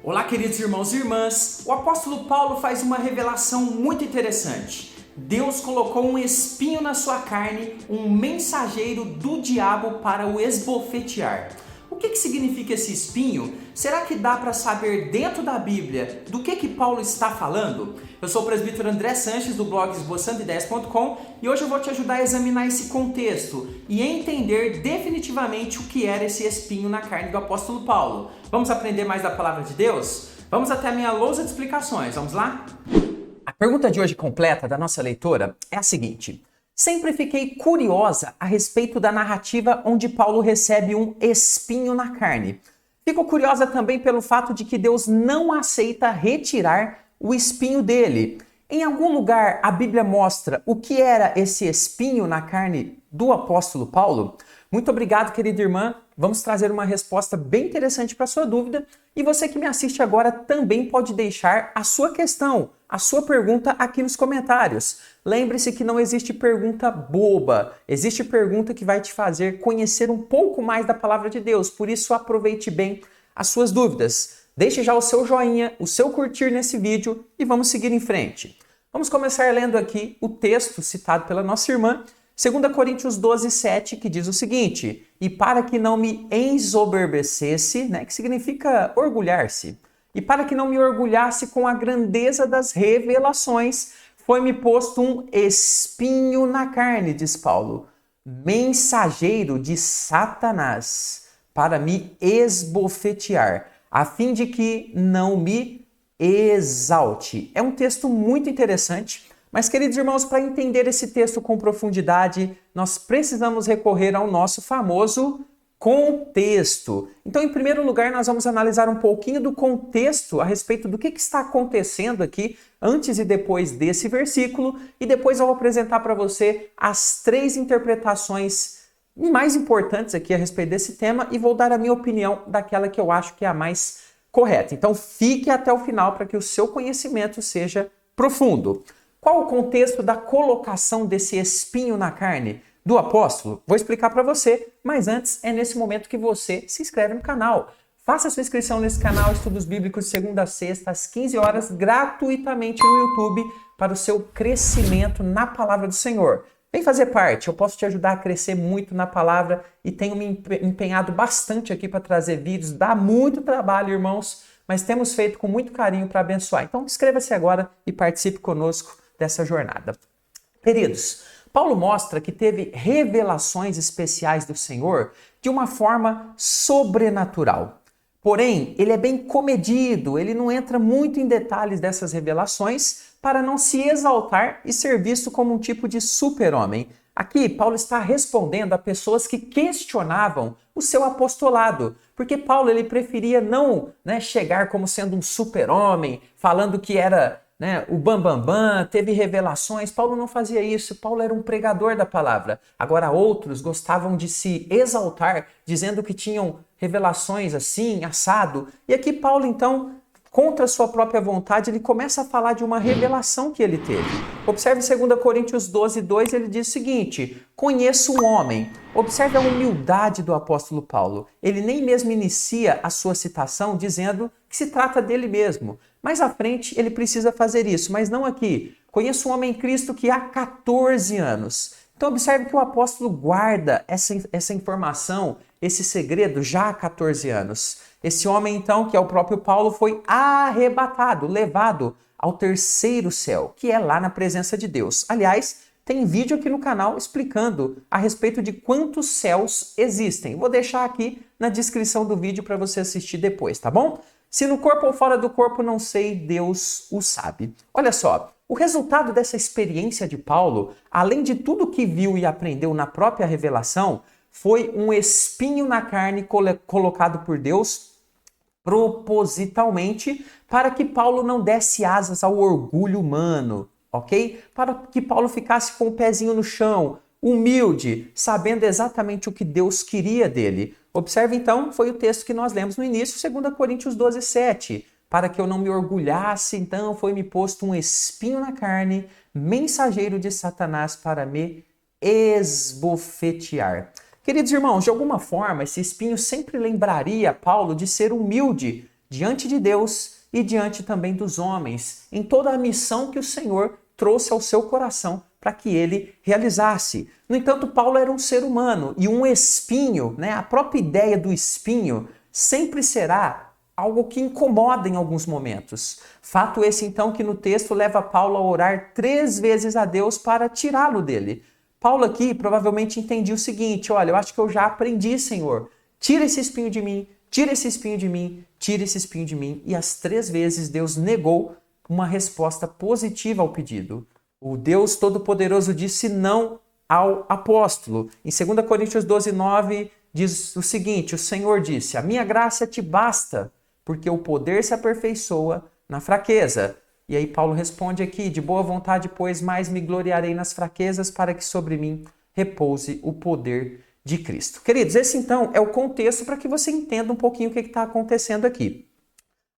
Olá, queridos irmãos e irmãs. O apóstolo Paulo faz uma revelação muito interessante. Deus colocou um espinho na sua carne, um mensageiro do diabo para o esbofetear. O que significa esse espinho? Será que dá para saber dentro da Bíblia do que Paulo está falando? Eu sou o presbítero André Sanches do blog esboçandoideias.com e hoje eu vou te ajudar a examinar esse contexto e entender definitivamente o que era esse espinho na carne do apóstolo Paulo. Vamos aprender mais da palavra de Deus? Vamos até a minha lousa de explicações, vamos lá? A pergunta de hoje completa da nossa leitora é a seguinte: sempre fiquei curiosa a respeito da narrativa onde Paulo recebe um espinho na carne. Fico curiosa também pelo fato de que Deus não aceita retirar o espinho dele. Em algum lugar a Bíblia mostra o que era esse espinho na carne do apóstolo Paulo? Muito obrigado, querida irmã. Vamos trazer uma resposta bem interessante para a sua dúvida. E você que me assiste agora também pode deixar a sua questão, a sua pergunta aqui nos comentários. Lembre-se que não existe pergunta boba, existe pergunta que vai te fazer conhecer um pouco mais da palavra de Deus. Por isso, aproveite bem as suas dúvidas. Deixe já o seu joinha, o seu curtir nesse vídeo e vamos seguir em frente. Vamos começar lendo aqui o texto citado pela nossa irmã, 2 Coríntios 12, 7, que diz o seguinte: e para que não me ensoberbecesse, que significa orgulhar-se, e para que não me orgulhasse com a grandeza das revelações, foi-me posto um espinho na carne, diz Paulo, mensageiro de Satanás, para me esbofetear, a fim de que não me exalte. É um texto muito interessante. Mas, queridos irmãos, para entender esse texto com profundidade, nós precisamos recorrer ao nosso famoso contexto. Então, em primeiro lugar, nós vamos analisar um pouquinho do contexto a respeito do que está acontecendo aqui antes e depois desse versículo, e depois eu vou apresentar para você as 3 interpretações mais importantes aqui a respeito desse tema e vou dar a minha opinião daquela que eu acho que é a mais correta. Então, fique até o final para que o seu conhecimento seja profundo. Qual o contexto da colocação desse espinho na carne do apóstolo? Vou explicar para você, mas antes é nesse momento que você se inscreve no canal. Faça sua inscrição nesse canal Estudos Bíblicos de segunda a sexta, às 15 horas, gratuitamente no YouTube, para o seu crescimento na palavra do Senhor. Vem fazer parte, eu posso te ajudar a crescer muito na palavra e tenho me empenhado bastante aqui para trazer vídeos. Dá muito trabalho, irmãos, mas temos feito com muito carinho para abençoar. Então inscreva-se agora e participe conosco dessa jornada. Queridos, Paulo mostra que teve revelações especiais do Senhor de uma forma sobrenatural. Porém, ele é bem comedido, ele não entra muito em detalhes dessas revelações para não se exaltar e ser visto como um tipo de super-homem. Aqui, Paulo está respondendo a pessoas que questionavam o seu apostolado, porque Paulo ele preferia não chegar como sendo um super-homem, falando que era o bambambam, teve revelações. Paulo não fazia isso, Paulo era um pregador da palavra. Agora outros gostavam de se exaltar, dizendo que tinham revelações assim, assado. E aqui Paulo então, contra a sua própria vontade, ele começa a falar de uma revelação que ele teve. Observe 2 Coríntios 12, 2, ele diz o seguinte: conheço um homem. Observe a humildade do apóstolo Paulo. Ele nem mesmo inicia a sua citação dizendo que se trata dele mesmo. Mais à frente ele precisa fazer isso, mas não aqui. Conheço um homem em Cristo que há 14 anos. Então observe que o apóstolo guarda essa informação, esse segredo já há 14 anos. Esse homem então, que é o próprio Paulo, foi arrebatado, levado ao terceiro céu, que é lá na presença de Deus. Aliás, tem vídeo aqui no canal explicando a respeito de quantos céus existem. Vou deixar aqui na descrição do vídeo para você assistir depois, tá bom? Se no corpo ou fora do corpo, não sei, Deus o sabe. Olha só, o resultado dessa experiência de Paulo, além de tudo que viu e aprendeu na própria revelação, foi um espinho na carne colocado por Deus propositalmente para que Paulo não desse asas ao orgulho humano, ok? Para que Paulo ficasse com o pezinho no chão, humilde, sabendo exatamente o que Deus queria dele. Observe então, foi o texto que nós lemos no início, 2 Coríntios 12, 7. Para que eu não me orgulhasse, então foi-me posto um espinho na carne, mensageiro de Satanás para me esbofetear. Queridos irmãos, de alguma forma, esse espinho sempre lembraria Paulo de ser humilde diante de Deus e diante também dos homens, em toda a missão que o Senhor trouxe ao seu coração para que ele realizasse. No entanto, Paulo era um ser humano e um espinho, né? A própria ideia do espinho sempre será algo que incomoda em alguns momentos. Fato esse, então, que no texto leva Paulo a orar 3 vezes a Deus para tirá-lo dele. Paulo aqui provavelmente entendia o seguinte: olha, eu acho que eu já aprendi, Senhor. Tira esse espinho de mim, tira esse espinho de mim, tira esse espinho de mim. E as 3 vezes Deus negou uma resposta positiva ao pedido. O Deus Todo-Poderoso disse não ao apóstolo. Em 2 Coríntios 12, 9, diz o seguinte: o Senhor disse, a minha graça te basta, porque o poder se aperfeiçoa na fraqueza. E aí Paulo responde aqui, de boa vontade, pois, mais me gloriarei nas fraquezas, para que sobre mim repouse o poder de Cristo. Queridos, esse então é o contexto para que você entenda um pouquinho o que está acontecendo aqui.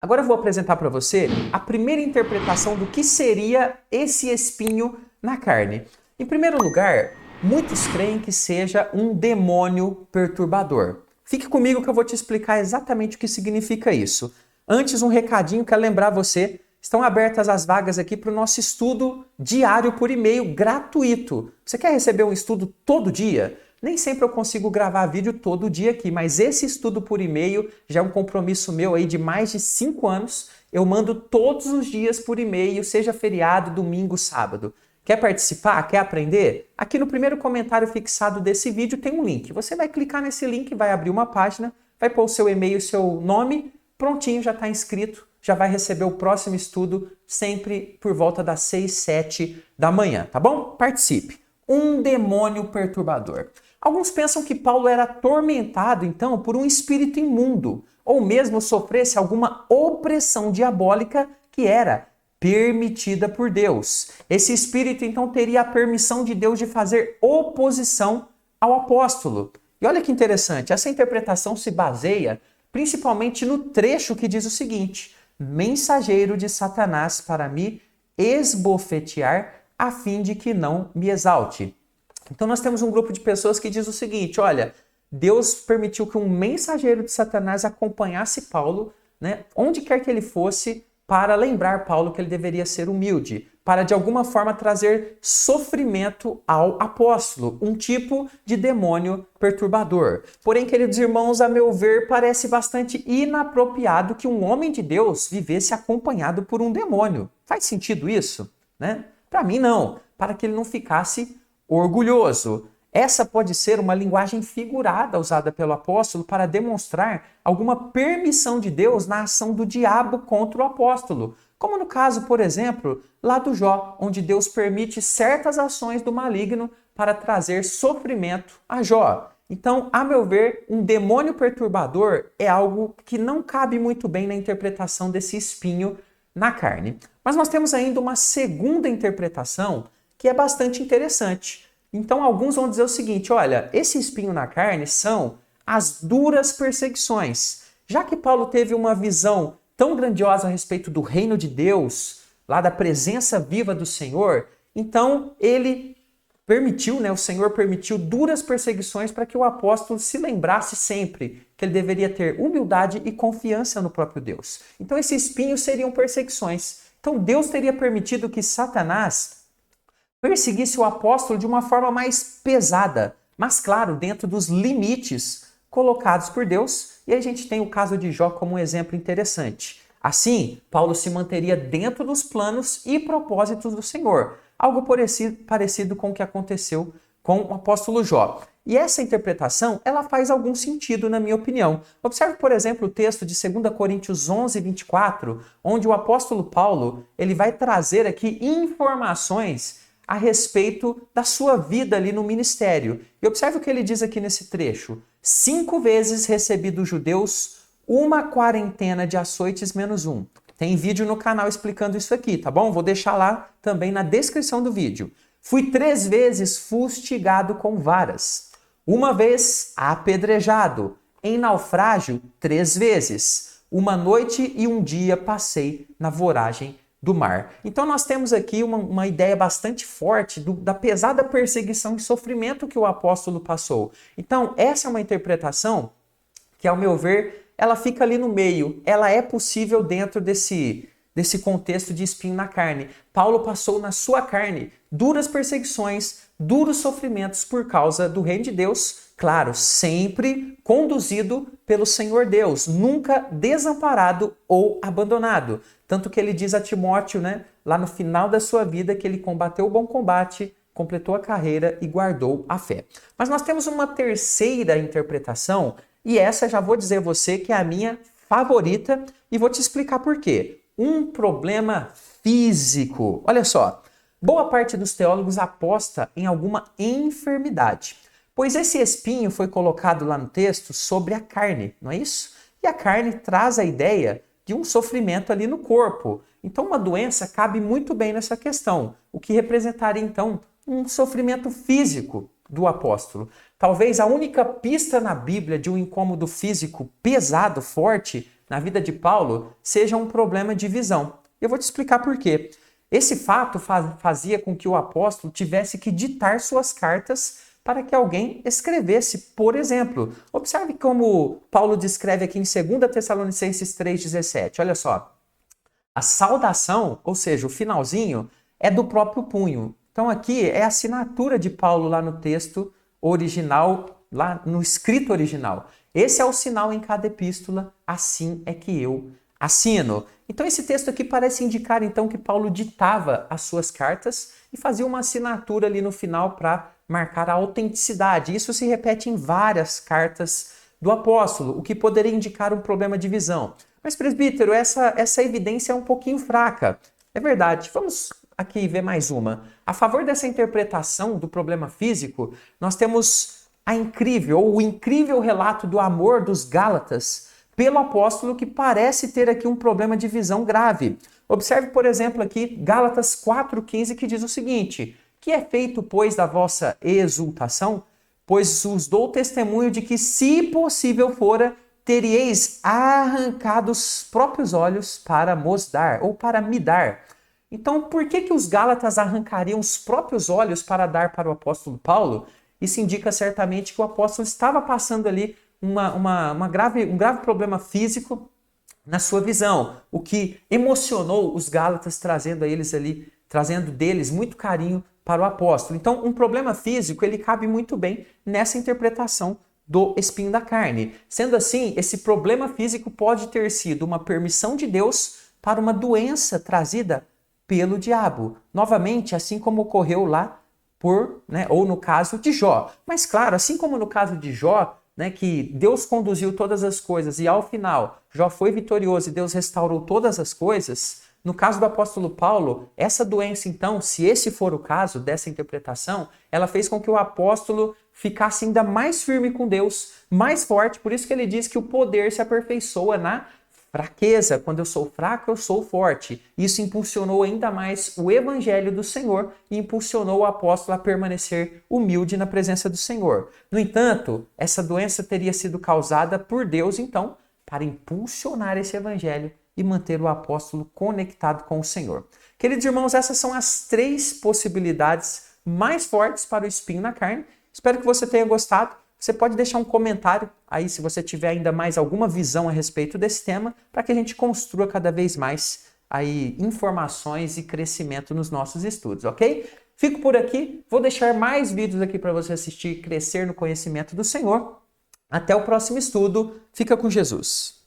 Agora eu vou apresentar para você a primeira interpretação do que seria esse espinho na carne. Em primeiro lugar, muitos creem que seja um demônio perturbador. Fique comigo que eu vou te explicar exatamente o que significa isso. Antes, um recadinho, quero lembrar você, estão abertas as vagas aqui para o nosso estudo diário por e-mail gratuito. Você quer receber um estudo todo dia? Nem sempre eu consigo gravar vídeo todo dia aqui, mas esse estudo por e-mail já é um compromisso meu aí de mais de 5 anos. Eu mando todos os dias por e-mail, seja feriado, domingo, sábado. Quer participar? Quer aprender? Aqui no primeiro comentário fixado desse vídeo tem um link. Você vai clicar nesse link, vai abrir uma página, vai pôr o seu e-mail, o seu nome, prontinho, já está inscrito, já vai receber o próximo estudo sempre por volta das 6, 7 da manhã, tá bom? Participe. Um demônio perturbador. Alguns pensam que Paulo era atormentado, então, por um espírito imundo, ou mesmo sofresse alguma opressão diabólica que era permitida por Deus. Esse espírito, então, teria a permissão de Deus de fazer oposição ao apóstolo. E olha que interessante, essa interpretação se baseia principalmente no trecho que diz o seguinte: mensageiro de Satanás para me esbofetear, a fim de que não me exalte. Então nós temos um grupo de pessoas que diz o seguinte: olha, Deus permitiu que um mensageiro de Satanás acompanhasse Paulo, né, onde quer que ele fosse, para lembrar Paulo que ele deveria ser humilde, para de alguma forma trazer sofrimento ao apóstolo, um tipo de demônio perturbador. Porém, queridos irmãos, a meu ver, parece bastante inapropriado que um homem de Deus vivesse acompanhado por um demônio. Faz sentido isso, né? Para mim não, para que ele não ficasse orgulhoso. Essa pode ser uma linguagem figurada usada pelo apóstolo para demonstrar alguma permissão de Deus na ação do diabo contra o apóstolo. Como no caso, por exemplo, lá do Jó, onde Deus permite certas ações do maligno para trazer sofrimento a Jó. Então, a meu ver, um demônio perturbador é algo que não cabe muito bem na interpretação desse espinho na carne. Mas nós temos ainda uma segunda interpretação que é bastante interessante. Então, alguns vão dizer o seguinte: olha, esse espinho na carne são as duras perseguições. Já que Paulo teve uma visão tão grandiosa a respeito do reino de Deus, lá da presença viva do Senhor, então ele permitiu, né, o Senhor permitiu duras perseguições para que o apóstolo se lembrasse sempre que ele deveria ter humildade e confiança no próprio Deus. Então, esses espinhos seriam perseguições. Então, Deus teria permitido que Satanás perseguisse o apóstolo de uma forma mais pesada, mas claro, dentro dos limites colocados por Deus. E aí a gente tem o caso de Jó como um exemplo interessante. Assim, Paulo se manteria dentro dos planos e propósitos do Senhor, algo parecido com o que aconteceu com o apóstolo Jó. E essa interpretação, ela faz algum sentido, na minha opinião. Observe, por exemplo, o texto de 2 Coríntios 11, 24, onde o apóstolo Paulo ele vai trazer aqui informações a respeito da sua vida ali no ministério. E observe o que ele diz aqui nesse trecho: 5 vezes recebi dos judeus uma quarentena de açoites menos um. Tem vídeo no canal explicando isso aqui, tá bom? Vou deixar lá também na descrição do vídeo. Fui 3 vezes fustigado com varas. 1 vez apedrejado. Em naufrágio 3 vezes. 1 noite e 1 dia passei na voragem do mar. Então nós temos aqui uma ideia bastante forte da pesada perseguição e sofrimento que o apóstolo passou. Então essa é uma interpretação que, ao meu ver, ela fica ali no meio. Ela é possível dentro desse contexto de espinho na carne. Paulo passou na sua carne duras perseguições, duros sofrimentos por causa do reino de Deus, claro, sempre conduzido pelo Senhor Deus, nunca desamparado ou abandonado. Tanto que ele diz a Timóteo, né, lá no final da sua vida, que ele combateu o bom combate, completou a carreira e guardou a fé. Mas nós temos uma terceira interpretação, e essa já vou dizer a você que é a minha favorita, e vou te explicar por quê. Um problema físico. Olha só, boa parte dos teólogos aposta em alguma enfermidade, pois esse espinho foi colocado lá no texto sobre a carne, não é isso? E a carne traz a ideia de um sofrimento ali no corpo. Então uma doença cabe muito bem nessa questão, o que representaria então um sofrimento físico do apóstolo. Talvez a única pista na Bíblia de um incômodo físico pesado, forte, na vida de Paulo, seja um problema de visão. Eu vou te explicar por quê. Esse fato fazia com que o apóstolo tivesse que ditar suas cartas para que alguém escrevesse, por exemplo. Observe como Paulo descreve aqui em 2 Tessalonicenses 3,17. Olha só. A saudação, ou seja, o finalzinho, é do próprio punho. Então aqui é a assinatura de Paulo lá no texto original, lá no escrito original. Esse é o sinal em cada epístola, assim é que eu assino. Então esse texto aqui parece indicar então que Paulo ditava as suas cartas e fazia uma assinatura ali no final para marcar a autenticidade. Isso se repete em várias cartas do apóstolo, o que poderia indicar um problema de visão. Mas presbítero, essa evidência é um pouquinho fraca. É verdade. Vamos aqui ver mais uma. A favor dessa interpretação do problema físico, nós temos o incrível relato do amor dos Gálatas pelo apóstolo, que parece ter aqui um problema de visão grave. Observe, por exemplo, aqui Gálatas 4,15, que diz o seguinte: que é feito, pois, da vossa exultação? Pois vos dou testemunho de que, se possível fora, teríeis arrancado os próprios olhos para mos dar, ou para me dar. Então, por que os Gálatas arrancariam os próprios olhos para dar para o apóstolo Paulo? Isso indica certamente que o apóstolo estava passando ali um grave problema físico na sua visão, o que emocionou os Gálatas, trazendo deles muito carinho para o apóstolo. Então, um problema físico, ele cabe muito bem nessa interpretação do espinho da carne. Sendo assim, esse problema físico pode ter sido uma permissão de Deus para uma doença trazida pelo diabo. Novamente, assim como ocorreu lá ou no caso de Jó. Mas claro, assim como no caso de Jó, que Deus conduziu todas as coisas e ao final Jó foi vitorioso e Deus restaurou todas as coisas, no caso do apóstolo Paulo, essa doença então, se esse for o caso dessa interpretação, ela fez com que o apóstolo ficasse ainda mais firme com Deus, mais forte, por isso que ele diz que o poder se aperfeiçoa na fraqueza. Quando eu sou fraco, eu sou forte. Isso impulsionou ainda mais o evangelho do Senhor e impulsionou o apóstolo a permanecer humilde na presença do Senhor. No entanto, essa doença teria sido causada por Deus, então, para impulsionar esse evangelho e manter o apóstolo conectado com o Senhor. Queridos irmãos, essas são as 3 possibilidades mais fortes para o espinho na carne. Espero que você tenha gostado. Você pode deixar um comentário aí se você tiver ainda mais alguma visão a respeito desse tema, para que a gente construa cada vez mais aí informações e crescimento nos nossos estudos, ok? Fico por aqui, vou deixar mais vídeos aqui para você assistir e crescer no conhecimento do Senhor. Até o próximo estudo, fica com Jesus.